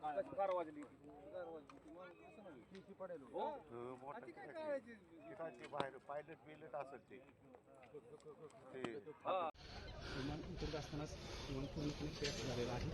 बाहेर पायलट बिलट असेल ते विमान उतरत असतानाच विमान पूर्णपणे क्रॅश झालेलं आहे.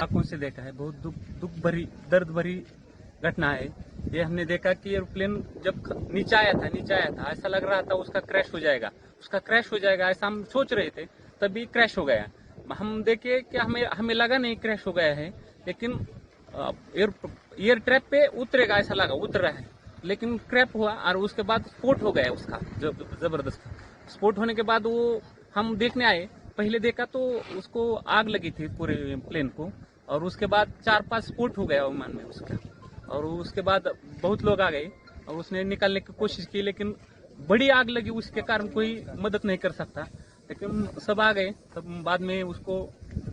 आंखों से देखा है, बहुत दुख भरी दर्द भरी घटना है ये। हमने देखा कि एरोप्लेन जब नीचे आया था ऐसा लग रहा था उसका क्रैश हो जाएगा ऐसा हम सोच रहे थे, तभी क्रैश हो गया। हम देखे कि हमें लगा नहीं क्रैश हो गया है, लेकिन एयर ट्रैप पे उतरेगा ऐसा लगा, उतर रहा है, लेकिन क्रैश हुआ और उसके बाद स्फोट हो गया उसका जबरदस्त। स्फोट होने के बाद वो हम देखने आए, पहले देखा तो उसको आग लगी थी पूरे प्लेन को, और उसके बाद 4-5 स्फोट हो गया विमान में उसका। और उसके बाद बहुत लोग आ गए और उसने निकालने की कोशिश की, लेकिन बड़ी आग लगी, उसके कारण कोई मदद नहीं कर सकता। लेकिन सब आ गए, तब बाद में उसको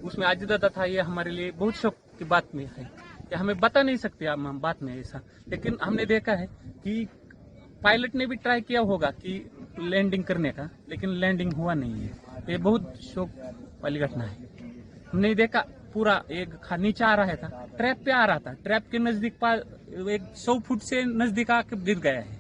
उसमें आजिदा था। ये हमारे लिए बहुत शौक की बात में है, कि हमें बता नहीं सकते हम बात में ऐसा, लेकिन हमने देखा है कि पायलट ने भी ट्राई किया होगा कि लैंडिंग करने का, लेकिन लैंडिंग हुआ नहीं है। ये बहुत शौक वाली घटना है। हमने देखा पूरा एक नीचे आ रहा था, ट्रैप पे आ रहा था, ट्रैप के नजदीक 100 फुट से नजदीक आके गिर गया है।